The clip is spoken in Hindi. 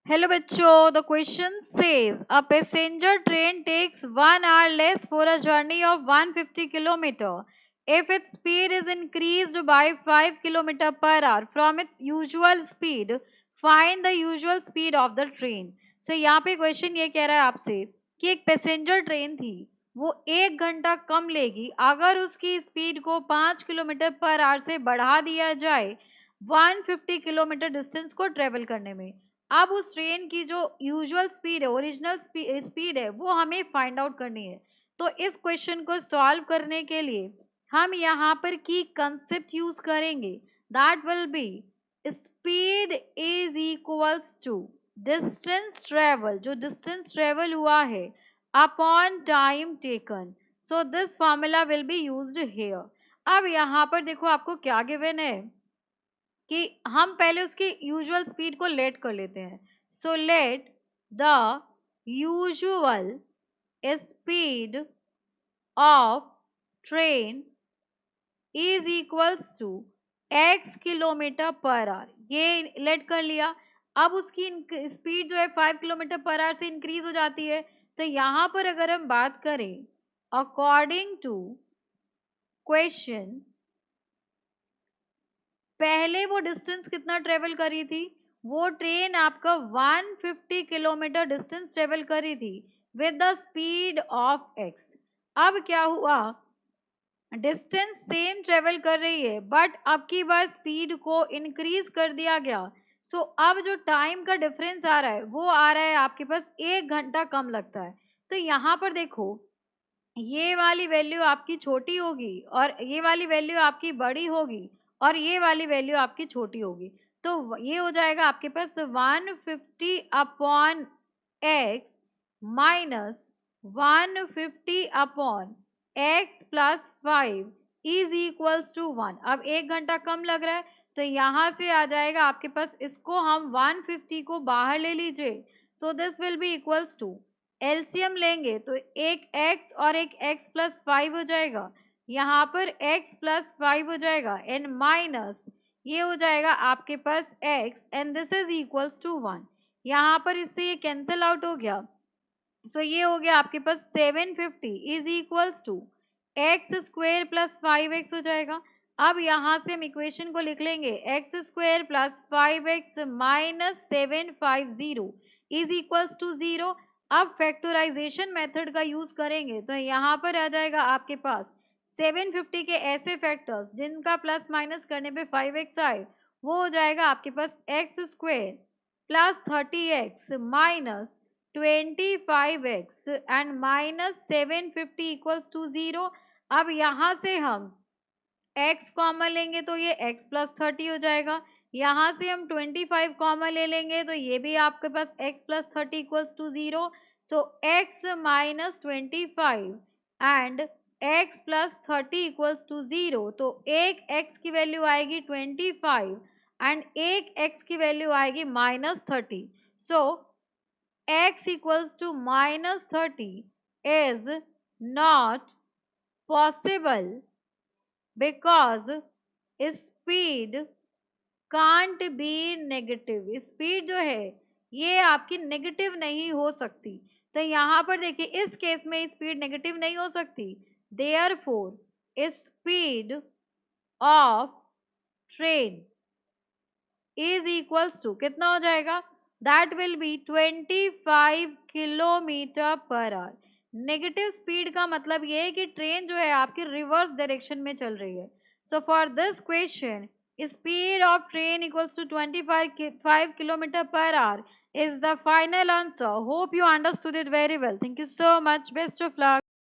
Hello बच्चों, the question says a passenger train takes 1 hour less for a journey of 150 kilometer. If its speed is increased by 5 kilometer per hour from its usual speed, find the usual speed of the train. So यहाँ पे क्वेश्चन ये कह रहा है आपसे कि एक पैसेंजर ट्रेन थी, वो 1 घंटा कम लेगी अगर उसकी स्पीड को 5 किलोमीटर पर आवर से बढ़ा दिया जाए 150 किलोमीटर डिस्टेंस को ट्रेवल करने में। अब उस ट्रेन की जो यूजुअल स्पीड है, ओरिजिनल स्पीड है, वो हमें फाइंड आउट करनी है। तो इस क्वेश्चन को सॉल्व करने के लिए हम यहाँ पर की कंसेप्ट यूज करेंगे, that will be speed is equals to distance travel, जो डिस्टेंस ट्रेवल हुआ है upon time taken. So this formula will be used here. अब यहाँ पर देखो आपको क्या गिवन है कि हम पहले उसकी यूजुअल स्पीड को लेट कर लेते हैं। So let the usual speed of train is equals to x kilometre per hour, ये लेट कर लिया। अब उसकी स्पीड जो है 5 किलोमीटर पर आवर से इंक्रीज हो जाती है। तो यहाँ पर अगर हम बात करें अकॉर्डिंग टू क्वेश्चन, पहले वो डिस्टेंस कितना ट्रेवल करी थी, वो ट्रेन आपका 150 किलोमीटर डिस्टेंस ट्रेवल करी थी with the speed of x। अब क्या हुआ, डिस्टेंस सेम ट्रेवल कर रही है बट अब की बार स्पीड को इंक्रीज कर दिया गया। सो अब जो टाइम का डिफरेंस आ रहा है वो आ रहा है आपके पास 1 घंटा कम लगता है। तो यहाँ पर देखो ये वाली वैल्यू आपकी छोटी होगी और ये वाली वैल्यू आपकी बड़ी होगी और ये वाली वैल्यू आपकी छोटी होगी। तो ये हो जाएगा आपके पास 150 upon x minus 150 upon x plus 5 is equals to 1। अब 1 घंटा कम लग रहा है तो यहाँ से आ जाएगा आपके पास, इसको हम 150 को बाहर ले लीजिए। So this will be equals to, LCM लेंगे तो एक x और एक x प्लस 5 हो जाएगा, यहाँ पर x प्लस 5 हो जाएगा एंड माइनस ये हो जाएगा आपके पास x and this is equals to 1। यहाँ पर इससे ये कैंसिल आउट हो गया। सो ये हो गया आपके पास 750 is equals to x square plus 5x हो जाएगा। अब यहाँ से हम इक्वेशन को लिख लेंगे x square plus 5x minus 750 is equals to 0। अब फैक्टराइजेशन मेथड का यूज करेंगे तो यहाँ पर आ जाएगा आपके पास 750 के ऐसे फैक्टर्स जिनका प्लस माइनस करने पे 5x आए, वो हो जाएगा आपके पास X square plus 30x minus 25x and minus 750 equals to 0। अब यहाँ से हम x कॉमन लेंगे तो ये x प्लस 30 हो जाएगा, यहाँ से हम 25 कॉमन ले लेंगे तो ये भी आपके पास x plus 30 equals to 0। So x minus 25 and x plus 30 equals to 0। तो एक x की वैल्यू आएगी 25 एंड एक x की वैल्यू आएगी minus 30। So x equals to minus 30 is not possible because speed can't be negative। Speed जो है ये आपकी नेगेटिव नहीं हो सकती। तो यहाँ पर देखिए इस केस में स्पीड नेगेटिव नहीं हो सकती, therefore speed of train is equals to कितना हो जाएगा, that will be 25 kilometre per hour. Negative speed का मतलब ये है कि ट्रेन जो है आपकी रिवर्स डायरेक्शन में चल रही है। So for this question speed of train equals to 25 kilometre per hour is the final answer. Hope you understood it very well. Thank you so much. Best of luck.